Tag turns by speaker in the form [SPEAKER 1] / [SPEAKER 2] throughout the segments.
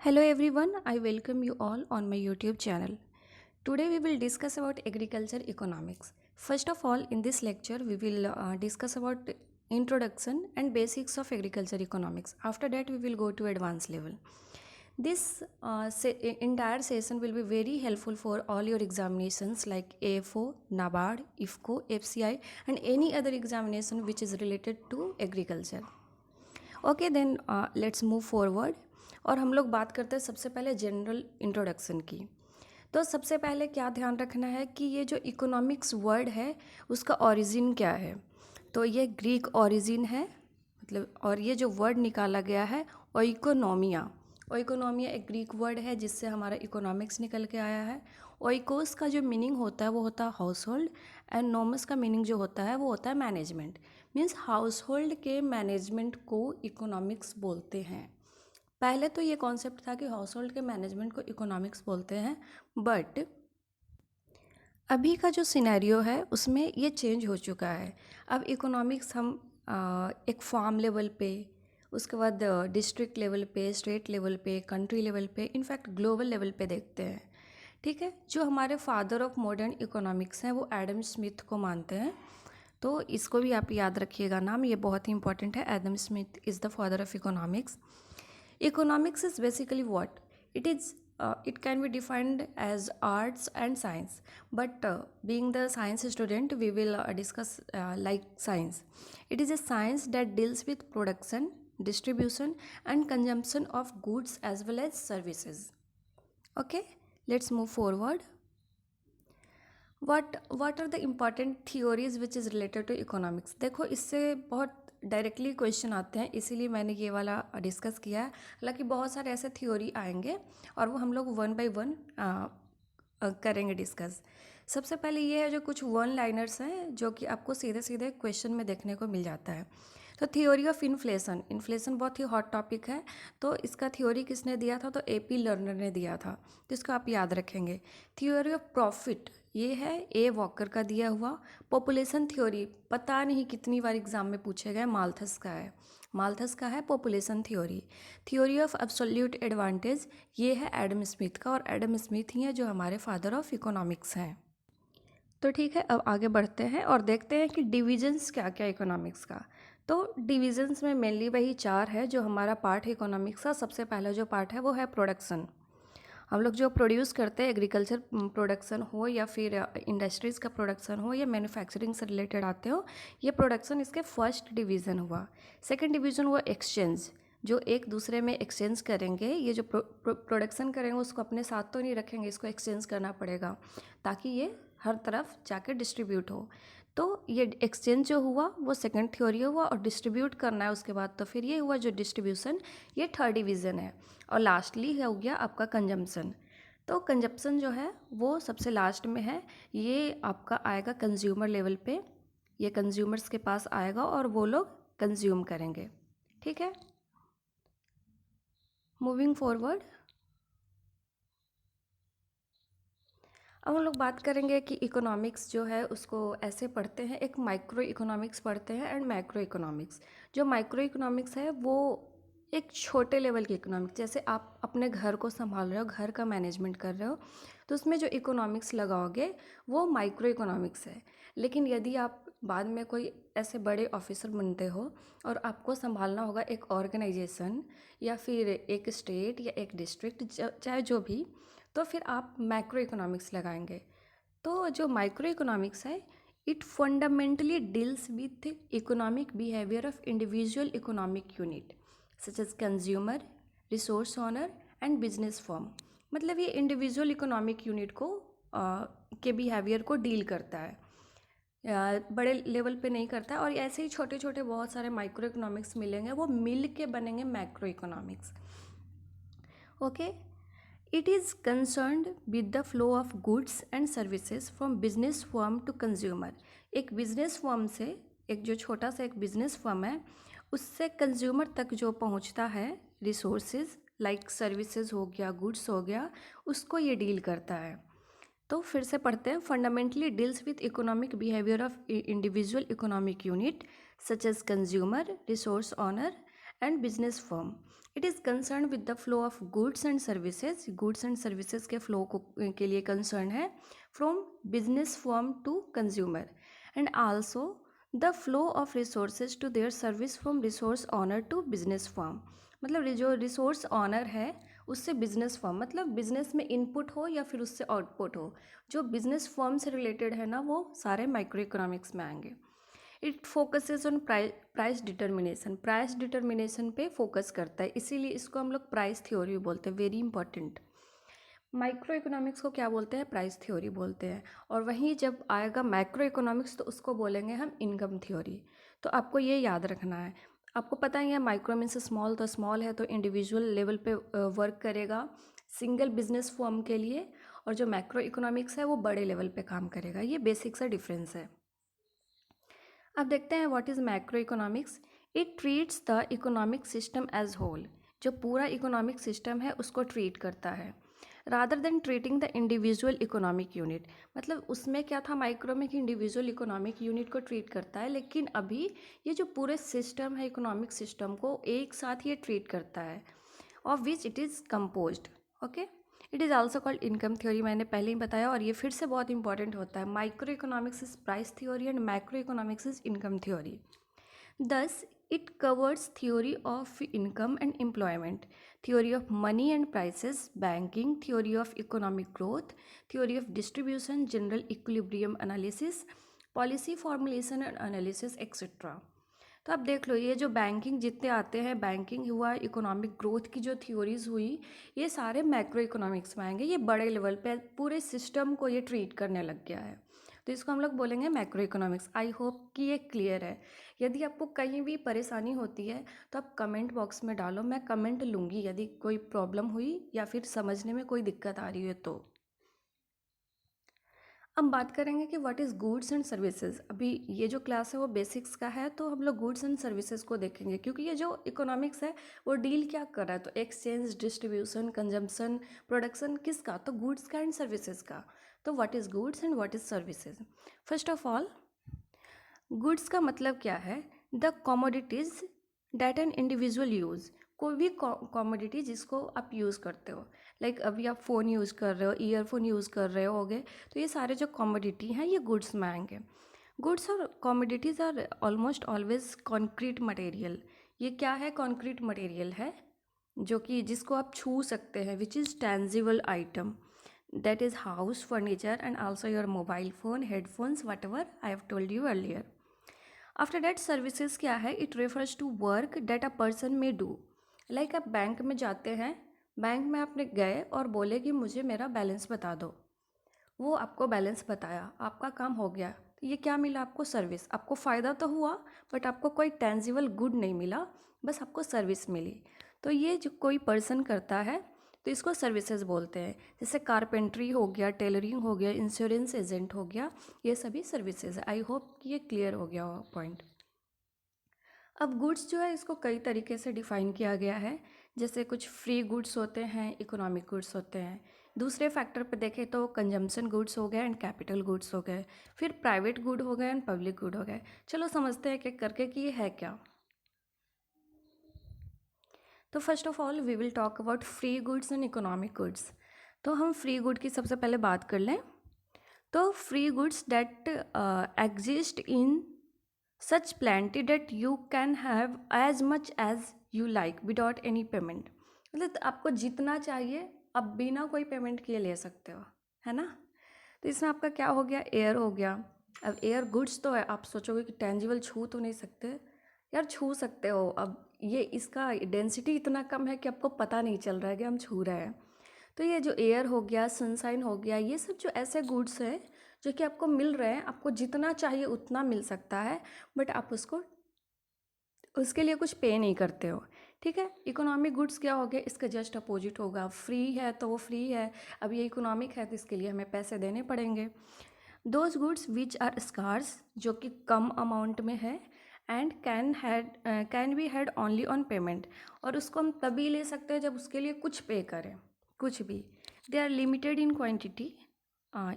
[SPEAKER 1] Hello everyone, I welcome you all on my YouTube channel. Today we will discuss about agriculture economics. First of all, in this lecture we will discuss about introduction and basics of agriculture economics. After that we will go to advanced level. This entire session will be very helpful for all your examinations like AFO, NABARD, IFCO, FCI and any other examination which is related to agriculture. Okay then let's move forward और हम लोग बात करते हैं सबसे पहले general introduction की। तो सबसे पहले क्या ध्यान रखना है कि ये जो इकोनॉमिक्स वर्ड है उसका ओरिजिन क्या है। तो ये ग्रीक ओरिजिन है, मतलब और ये जो वर्ड निकाला गया है ओइकोनोमिया। ओइकोनोमिया एक ग्रीक वर्ड है जिससे हमारा इकोनॉमिक्स निकल के आया है। ओइकोस का जो मीनिंग होता है वो होता है हाउस होल्ड एंड नोमस का मीनिंग जो होता है वो होता है मैनेजमेंट। मीन्स हाउस होल्ड के मैनेजमेंट को इकोनॉमिक्स बोलते हैं। पहले तो ये कॉन्सेप्ट था कि हाउस होल्ड के मैनेजमेंट को इकोनॉमिक्स बोलते हैं, बट अभी का जो सिनेरियो है उसमें ये चेंज हो चुका है। अब इकोनॉमिक्स हम एक फार्म लेवल पे, उसके बाद डिस्ट्रिक्ट लेवल पे, स्टेट लेवल पे, कंट्री लेवल पे, इनफैक्ट ग्लोबल लेवल पे देखते हैं। ठीक है, जो हमारे फादर ऑफ मॉडर्न इकोनॉमिक्स हैं वो एडम स्मिथ को मानते हैं। तो इसको भी आप याद रखिएगा, नाम ये बहुत ही इंपॉर्टेंट है। Adam Smith is the father of economics. Economics is basically what it is, it can be defined as arts and science, but being the science student we will discuss like science. It is a science that deals with production, distribution and consumption of goods as well as services. Okay, let's move forward. what are the important theories which is related to economics? देखो इससे बहुत directly question आते हैं, इसीलिए मैंने ये वाला discuss किया है। हालांकि बहुत सारे ऐसे थ्योरी आएंगे और वो हम लोग वन बाय वन करेंगे डिस्कस। सबसे पहले ये है जो कुछ वन लाइनर्स हैं जो कि आपको सीधे सीधे क्वेश्चन में देखने को मिल जाता है। तो थ्योरी ऑफ इन्फ्लेशन, इन्फ्लेशन बहुत ही हॉट टॉपिक है। तो इसका थ्योरी किसने दिया था? तो AP लर्नर ने दिया था, तो इसको आप याद रखेंगे। थ्योरी ऑफ प्रॉफिट ये है A वॉकर का दिया हुआ। पॉपुलेशन थ्योरी पता नहीं कितनी बार एग्जाम में पूछे गए, माल्थस का है। माल्थस का है population theory. Theory of absolute advantage ये है एडम स्मिथ का, और एडम स्मिथ ही है जो हमारे फादर ऑफ इकोनॉमिक्स हैं। तो ठीक है, अब आगे बढ़ते हैं और देखते हैं कि डिविजन्स क्या क्या इकोनॉमिक्स का। तो डिविजन्स में मेनली वही चार है जो हमारा पार्ट है इकोनॉमिक्स का। सबसे पहला जो पार्ट है वो है प्रोडक्शन। हम लोग जो प्रोड्यूस करते हैं, एग्रीकल्चर प्रोडक्शन हो या फिर इंडस्ट्रीज़ का प्रोडक्शन हो या मैन्युफैक्चरिंग से रिलेटेड आते हो, ये प्रोडक्शन इसके फर्स्ट डिवीज़न हुआ। सेकंड डिवीज़न हुआ एक्सचेंज, जो एक दूसरे में एक्सचेंज करेंगे। ये जो प्रोडक्शन करेंगे उसको अपने साथ तो नहीं रखेंगे, इसको एक्सचेंज करना पड़ेगा ताकि ये हर तरफ जाके डिस्ट्रीब्यूट हो। तो ये एक्सचेंज जो हुआ वो सेकंड थ्योरी हुआ, और डिस्ट्रीब्यूट करना है उसके बाद तो फिर ये हुआ जो डिस्ट्रीब्यूशन, ये थर्ड डिवीज़न है। और लास्टली हो गया आपका कंजम्पशन। तो कंजप्शन जो है वो सबसे लास्ट में है। ये आपका आएगा कंज्यूमर लेवल पे, ये कंज्यूमर्स के पास आएगा और वो लोग कंज्यूम करेंगे। ठीक है, मूविंग फॉरवर्ड अब हम लोग बात करेंगे कि इकोनॉमिक्स जो है उसको ऐसे पढ़ते हैं, एक माइक्रो इकोनॉमिक्स पढ़ते हैं एंड मैक्रो इकोनॉमिक्स। जो माइक्रो इकोनॉमिक्स है वो एक छोटे लेवल की इकोनॉमिक्स, जैसे आप अपने घर को संभाल रहे हो, घर का मैनेजमेंट कर रहे हो, तो उसमें जो इकोनॉमिक्स लगाओगे वो माइक्रो इकोनॉमिक्स है। लेकिन यदि आप बाद में कोई ऐसे बड़े ऑफिसर बनते हो और आपको संभालना होगा एक ऑर्गेनाइजेशन या फिर एक स्टेट या एक डिस्ट्रिक्ट, चाहे जो भी, तो फिर आप मैक्रो इकोनॉमिक्स लगाएंगे। तो जो माइक्रो इकोनॉमिक्स है, it fundamentally deals with economic behaviour of individual economic unit such as consumer, resource owner and business firm. मतलब ये इंडिविजुअल इकोनॉमिक यूनिट को के बिहेवियर को डील करता है, बड़े लेवल पे नहीं करता है। और ऐसे ही छोटे छोटे बहुत सारे माइक्रो इकोनॉमिक्स मिलेंगे, वो मिल के बनेंगे macro economics. Okay, it is concerned with the flow of goods and services from business firm to consumer। एक बिजनेस फर्म से, एक जो छोटा सा एक बिजनेस फर्म है उससे कंज्यूमर तक जो पहुंचता है रिसोर्सेज लाइक सर्विसेज हो गया, गुड्स हो गया, उसको ये डील करता है। तो फिर से पढ़ते हैं। Fundamentally deals with economic behaviour of individual economic unit such as consumer, resource owner and business firm. It is concerned with the flow of goods and services. Goods and services के flow के लिए concerned है from business firm to consumer, and also the flow of resources to their service from resource owner to business firm. मतलब जो resource honour है उससे business firm, मतलब business में इनपुट हो या फिर उससे आउटपुट हो, जो बिजनेस फर्म से रिलेटेड है ना, वो सारे माइक्रो इकोनॉमिक्स में आएंगे. It focuses on price determination. Price determination पे फोकस करता है, इसीलिए इसको हम लोग प्राइस थ्योरी बोलते हैं. Very important. माइक्रो इकोनॉमिक्स को क्या बोलते हैं? प्राइस थ्योरी बोलते हैं. और वहीं जब आएगा मैक्रो इकोनॉमिक्स तो उसको बोलेंगे हम इनकम थ्योरी. तो आपको ये याद रखना है. आपको पता ही है माइक्रो मीन्स स्मॉल, तो स्मॉल है तो इंडिविजुअल लेवल पे वर्क करेगा सिंगल बिजनेस फॉर्म के लिए, और जो मैक्रो इकोनॉमिक्स है वो बड़े लेवल पे काम करेगा. ये बेसिक सा डिफरेंस है. अब देखते हैं what is macro economics. It treats the economic system as whole. जो पूरा इकोनॉमिक सिस्टम है उसको ट्रीट करता है, rather than treating the individual economic unit. मतलब उसमें क्या था माइक्रो में कि इंडिविजुअल इकोनॉमिक यूनिट को ट्रीट करता है, लेकिन अभी ये जो पूरे सिस्टम है इकोनॉमिक सिस्टम को एक साथ ये ट्रीट करता है, of which it is composed. Okay. It is also called income theory, मैंने पहले ही बताया, और ये फिर से बहुत इंपॉर्टेंट होता है. Micro economics is price theory and macro economics is income theory. Thus, it covers theory of income and employment, theory of money and prices, banking, theory of economic growth, theory of distribution, general equilibrium analysis, policy formulation and analysis, etc. तो आप देख लो, ये जो banking जितने आते हैं, banking हुआ, economic growth की जो थ्योरीज हुई, ये सारे मैक्रो इकोनॉमिक्स में आएंगे. ये बड़े लेवल पे पूरे सिस्टम को ये ट्रीट करने लग गया है, तो इसको हम लोग बोलेंगे मैक्रो इकोनॉमिक्स. आई होप कि ये क्लियर है. यदि आपको कहीं भी परेशानी होती है तो आप कमेंट बॉक्स में डालो, मैं कमेंट लूँगी यदि कोई प्रॉब्लम हुई या फिर समझने में कोई दिक्कत आ रही है तो. अब बात करेंगे कि what is goods and services. अभी ये जो क्लास है वो बेसिक्स का है, तो हम लोग गुड्स एंड सर्विसेज को देखेंगे, क्योंकि ये जो इकोनॉमिक्स है वो डील क्या कर रहा है, तो एक्सचेंज, डिस्ट्रीब्यूशन, कंजम्पशन, प्रोडक्शन, किसका? तो गुड्स का एंड सर्विसेज का. तो what is goods and what is services. First of all, goods का मतलब क्या है? The commodities that an individual use. कोई भी कॉमोडिटी जिसको आप यूज़ करते हो, लाइक अभी आप फ़ोन यूज़ कर रहे हो, ईयरफोन यूज़ कर रहे होगे, तो ये सारे जो कॉमोडिटी हैं ये गुड्स में आएंगे. गुड्स और commodities are almost always concrete material. ये क्या है? कॉन्क्रीट मटेरियल है जो कि जिसको आप छू सकते हैं, which is tangible item. That is house furniture and also your mobile phone, headphones, whatever I have told you earlier. After that services क्या है? It refers to work that a person may do. Like आप bank में जाते हैं, bank में आपने गए और बोले कि मुझे मेरा बैलेंस बता दो, वो आपको बैलेंस बताया, आपका काम हो गया. तो ये क्या मिला आपको? सर्विस. आपको फ़ायदा तो हुआ बट आपको कोई टेंजिबल गुड नहीं मिला, बस आपको सर्विस मिली. तो ये जो कोई पर्सन करता है तो इसको सर्विसेज बोलते हैं. जैसे कारपेंट्री हो गया, टेलरिंग हो गया, इंश्योरेंस एजेंट हो गया, ये सभी सर्विसेज है. आई होप कि ये क्लियर हो गया हो पॉइंट. अब गुड्स जो है इसको कई तरीके से डिफ़ाइन किया गया है. जैसे कुछ फ्री गुड्स होते हैं, इकोनॉमिक गुड्स होते हैं. दूसरे फैक्टर पे देखें तो कंजम्पशन गुड्स हो गए एंड कैपिटल गुड्स हो गए. फिर प्राइवेट गुड हो गए एंड पब्लिक गुड हो गए. चलो समझते हैं एक करके कि ये है क्या. तो first of all we will talk about free goods and economic goods. तो हम फ्री गुड की सबसे पहले बात कर लें. तो free goods that exist in such plenty that you can have as much as you like without any payment. मतलब आपको जितना चाहिए आप बिना कोई पेमेंट किए ले सकते हो, है ना. तो इसमें आपका क्या हो गया? एयर हो गया. अब एयर गुड्स तो है, आप सोचोगे कि टेंजिबल छू तो नहीं सकते. यार छू सकते हो. अब ये इसका डेंसिटी इतना कम है कि आपको पता नहीं चल रहा है कि हम छू रहे हैं. तो ये जो एयर हो गया, सनशाइन हो गया, ये सब जो ऐसे गुड्स हैं जो कि आपको मिल रहे हैं, आपको जितना चाहिए उतना मिल सकता है, बट आप उसको उसके लिए कुछ पे नहीं करते हो. ठीक है. इकोनॉमिक गुड्स क्या हो गया? इसका जस्ट अपोजिट होगा. फ्री है तो वो फ्री है. अब ये इकोनॉमिक है तो इसके लिए हमें पैसे देने पड़ेंगे. Those goods which are scarce, जो कि कम अमाउंट में है, and can be had only on payment. और उसको हम तभी ले सकते हैं जब उसके लिए कुछ पे करें, कुछ भी. They are limited in quantity,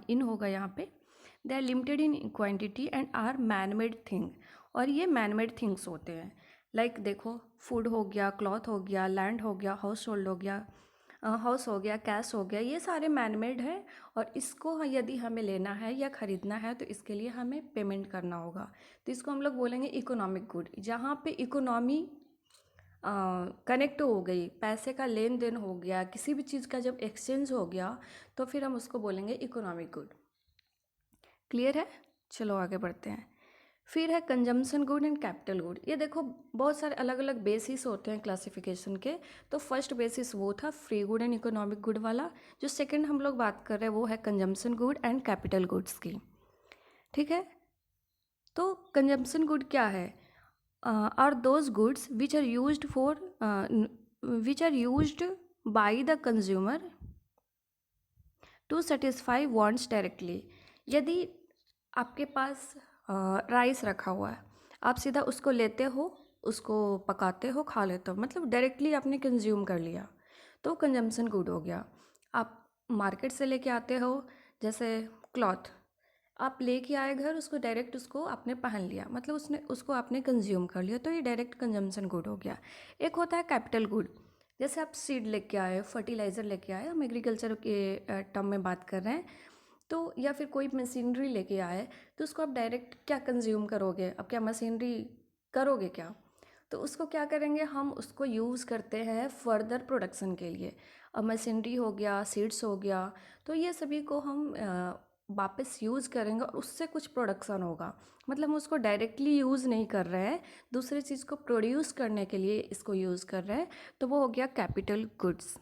[SPEAKER 1] in होगा यहाँ पे. They are limited in quantity and are man made thing. और ये मैन मेड थिंग्स होते हैं. लाइक देखो, फूड हो गया, क्लॉथ हो गया, लैंड हो गया, हाउस होल्ड हो गया, हाउस हो गया, कैश हो गया, ये सारे मैनमेड हैं और इसको यदि हमें लेना है या ख़रीदना है तो इसके लिए हमें पेमेंट करना होगा। तो इसको हम लोग बोलेंगे इकोनॉमिक गुड। जहाँ पे इकोनॉमी कनेक्ट हो गई, पैसे का लेन देन हो गया, किसी भी चीज़ का जब एक्सचेंज हो गया तो फिर हम उसको बोलेंगे इकोनॉमिक गुड। क्लियर है? चलो आगे बढ़ते हैं। फिर है consumption good and capital good. ये देखो बहुत सारे अलग अलग बेसिस होते हैं क्लासिफिकेशन के। तो फर्स्ट बेसिस वो था free good and economic good वाला। जो सेकंड हम लोग बात कर रहे हैं वो है consumption good and capital goods की। ठीक है, तो कंजम्पशन गुड क्या है? Are those goods which are used for which are used by the consumer to satisfy wants directly. यदि आपके पास राइस रखा हुआ है, आप सीधा उसको लेते हो, उसको पकाते हो, खा लेते हो, मतलब डायरेक्टली आपने कंज्यूम कर लिया, तो कंजम्पशन गुड हो गया। आप मार्केट से लेके आते हो, जैसे क्लॉथ आप लेके आए घर, उसको डायरेक्ट उसको आपने पहन लिया, मतलब उसको आपने कंज्यूम कर लिया, तो ये डायरेक्ट कंजम्पशन गुड हो गया। एक होता है कैपिटल गुड। जैसे आप सीड लेके आए, फर्टिलाइज़र लेके आए, हम एग्रीकल्चर के टर्म में बात कर रहे हैं, तो या फिर कोई मशीनरी लेके आए, तो उसको आप डायरेक्ट क्या कंज्यूम करोगे? अब क्या मशीनरी करोगे क्या? तो उसको क्या करेंगे, हम उसको यूज़ करते हैं फर्दर प्रोडक्शन के लिए। अब मशीनरी हो गया, सीड्स हो गया, तो ये सभी को हम वापस यूज़ करेंगे और उससे कुछ प्रोडक्शन होगा। मतलब हम उसको डायरेक्टली यूज़ नहीं कर रहे हैं, दूसरी चीज़ को प्रोड्यूस करने के लिए इसको यूज़ कर रहे हैं, तो वो हो गया कैपिटल गुड्स।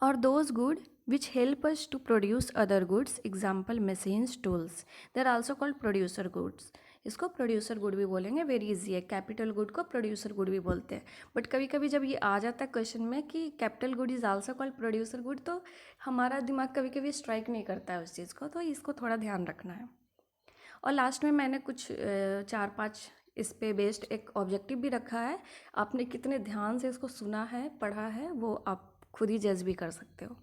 [SPEAKER 1] और those good which help us to produce other goods, example machines, tools, they are also called producer goods। इसको प्रोड्यूसर गुड भी बोलेंगे, वेरी इजी है। कैपिटल गुड को प्रोड्यूसर गुड भी बोलते हैं। बट कभी कभी जब ये आ जाता है क्वेश्चन में कि capital good is also called producer good, तो हमारा दिमाग कभी कभी स्ट्राइक नहीं करता है उस चीज़ को, तो इसको थोड़ा ध्यान रखना है। और लास्ट में मैंने कुछ 4-5 इस पे बेस्ड एक ऑब्जेक्टिव भी रखा है। आपने कितने ध्यान से इसको सुना है, पढ़ा है, वो आप खुद ही जज भी कर सकते हो।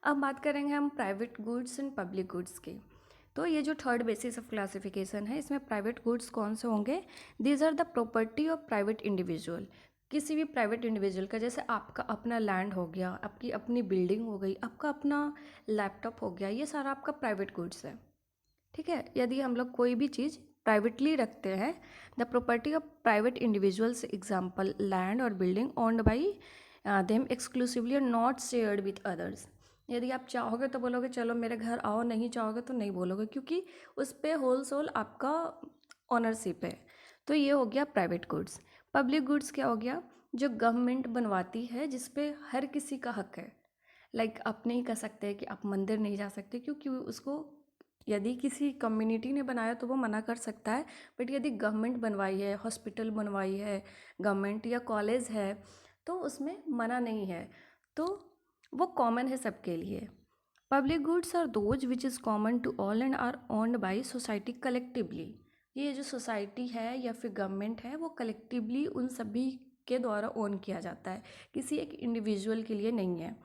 [SPEAKER 1] अब बात करेंगे हम private goods and public goods की। तो ये जो थर्ड बेसिस ऑफ क्लासिफिकेशन है, इसमें प्राइवेट गुड्स कौन से होंगे? These are the property of private individual. किसी भी प्राइवेट इंडिविजुअल का, जैसे आपका अपना लैंड हो गया, आपकी अपनी बिल्डिंग हो गई, आपका अपना लैपटॉप हो गया, ये सारा आपका प्राइवेट गुड्स है। ठीक है, यदि हम लोग कोई भी चीज़ प्राइवेटली रखते हैं, the property of private individuals, example land और building owned by them exclusively और नॉट शेयर्ड विथ अदर्स। यदि आप चाहोगे तो बोलोगे चलो मेरे घर आओ, नहीं चाहोगे तो नहीं बोलोगे, क्योंकि उस पर होल सोल आपका ऑनरशिप है। तो ये हो गया प्राइवेट गुड्स। पब्लिक गुड्स क्या हो गया? जो गवर्नमेंट बनवाती है, जिस पे हर किसी का हक है। लाइक आप नहीं कह सकते कि आप मंदिर नहीं जा सकते, क्योंकि उसको यदि किसी कम्युनिटी ने बनाया तो वो मना कर सकता है, बट यदि गवर्नमेंट बनवाई है, हॉस्पिटल बनवाई है गवर्नमेंट, या कॉलेज है, तो उसमें मना नहीं है, तो वो कॉमन है सबके लिए। Public goods are those which is common to all and are owned by society collectively. ये जो सोसाइटी है या फिर गवर्नमेंट है, वो कलेक्टिवली उन सभी के द्वारा ओन किया जाता है, किसी एक इंडिविजुअल के लिए नहीं है।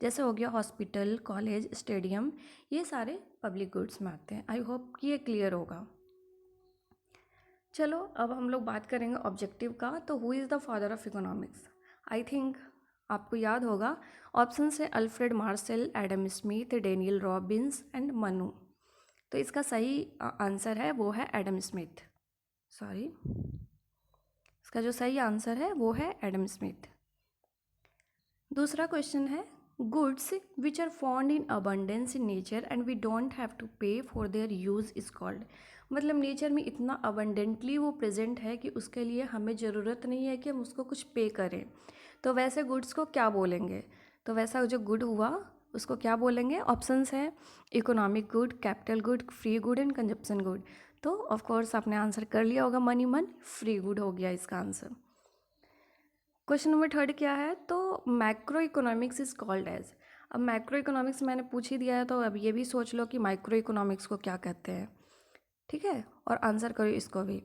[SPEAKER 1] जैसे हो गया हॉस्पिटल, कॉलेज, स्टेडियम, ये सारे पब्लिक गुड्स में आते हैं। आई होप कि ये क्लियर होगा। चलो अब हम लोग बात करेंगे ऑब्जेक्टिव का। तो who is the father of economics? I think आपको याद होगा, ऑप्शन है Alfred Marshall, Adam Smith, Daniel Robins and Manu. तो इसका सही आंसर है वो है एडम स्मिथ। सॉरी, इसका जो सही आंसर है वो है एडम स्मिथ। दूसरा क्वेश्चन है, goods which are found in abundance in nature and we don't have to pay for their use is called. मतलब नेचर में इतना अबंडेंटली वो प्रेजेंट है कि उसके लिए हमें ज़रूरत नहीं है कि हम उसको कुछ पे करें, तो वैसे गुड्स को क्या बोलेंगे? तो वैसा जो गुड हुआ उसको क्या बोलेंगे? ऑप्शंस है economic good, capital good, free good and consumption good. तो ऑफकोर्स आपने आंसर कर लिया होगा मन ही मन, फ्री गुड हो गया इसका आंसर। क्वेश्चन नंबर थर्ड क्या है? तो macro economics is called as. अब मैक्रो इकोनॉमिक्स मैंने पूछ ही दिया है, तो अब ये भी सोच लो कि माइक्रो इकोनॉमिक्स को क्या कहते हैं। ठीक है, और आंसर करो इसको भी।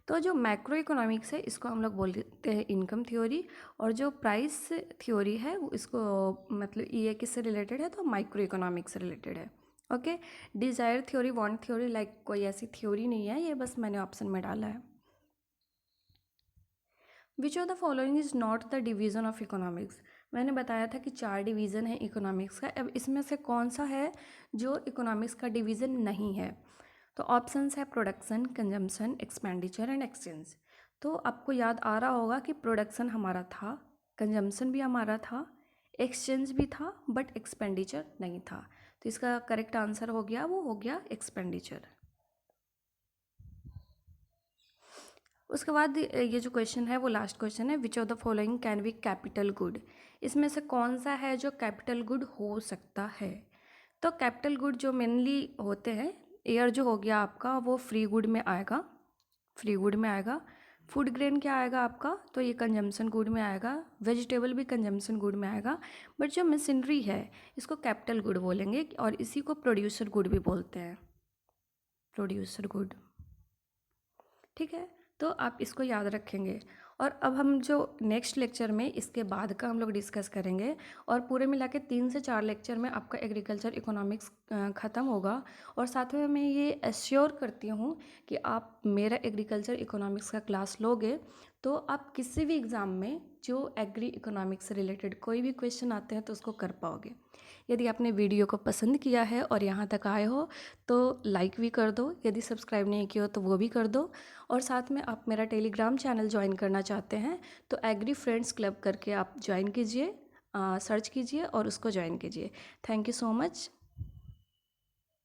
[SPEAKER 1] तो जो मैक्रो इकोनॉमिक्स है, इसको हम लोग बोलते हैं इनकम थ्योरी, और जो प्राइस थ्योरी है वो इसको मतलब ये किससे रिलेटेड है? तो माइक्रो इकोनॉमिक्स से रिलेटेड है। Okay, desire theory, want theory, like कोई ऐसी थ्योरी नहीं है, ये बस मैंने ऑप्शन में डाला है। Which of the following is not the division of economics. मैंने बताया था कि 4 डिवीज़न है इकोनॉमिक्स का, अब इसमें से कौन सा है जो इकोनॉमिक्स का डिवीज़न नहीं है। तो ऑप्शंस है production, consumption, expenditure and exchange. तो आपको याद आ रहा होगा कि प्रोडक्शन हमारा था, कंजम्पशन भी हमारा था, एक्सचेंज भी था, बट एक्सपेंडिचर नहीं था। तो इसका करेक्ट आंसर हो गया, वो हो गया एक्सपेंडिचर। उसके बाद ये जो क्वेश्चन है वो लास्ट क्वेश्चन है, which of the following can be capital good. इसमें से कौन सा है जो कैपिटल गुड हो सकता है। तो कैपिटल गुड जो मेनली होते हैं, एयर जो हो गया आपका वो फ्री गुड में आएगा, फ्री गुड में आएगा। फूड ग्रेन क्या आएगा आपका, तो ये कंजम्पशन गुड में आएगा। वेजिटेबल भी कंजम्पशन गुड में आएगा। बट जो मशीनरी है इसको कैपिटल गुड बोलेंगे, और इसी को प्रोड्यूसर गुड भी बोलते हैं, प्रोड्यूसर गुड। ठीक है, तो आप इसको याद रखेंगे। और अब हम जो नेक्स्ट लेक्चर में इसके बाद का हम लोग डिस्कस करेंगे, और पूरे मिला के 3 से 4 लेक्चर में आपका एग्रीकल्चर इकोनॉमिक्स ख़त्म होगा। और साथ में मैं ये एश्योर करती हूँ कि आप मेरा एग्रीकल्चर इकोनॉमिक्स का क्लास लोगे तो आप किसी भी एग्ज़ाम में जो एग्री इकोनॉमिक्स से रिलेटेड कोई भी क्वेश्चन आते हैं तो उसको कर पाओगे। यदि आपने वीडियो को पसंद किया है और यहाँ तक आए हो तो लाइक भी कर दो, यदि सब्सक्राइब नहीं किया हो तो वो भी कर दो। और साथ में आप मेरा टेलीग्राम चैनल ज्वाइन करना चाहते हैं तो एग्री फ्रेंड्स क्लब करके आप ज्वाइन कीजिए, सर्च कीजिए और उसको ज्वाइन कीजिए। Thank you so much.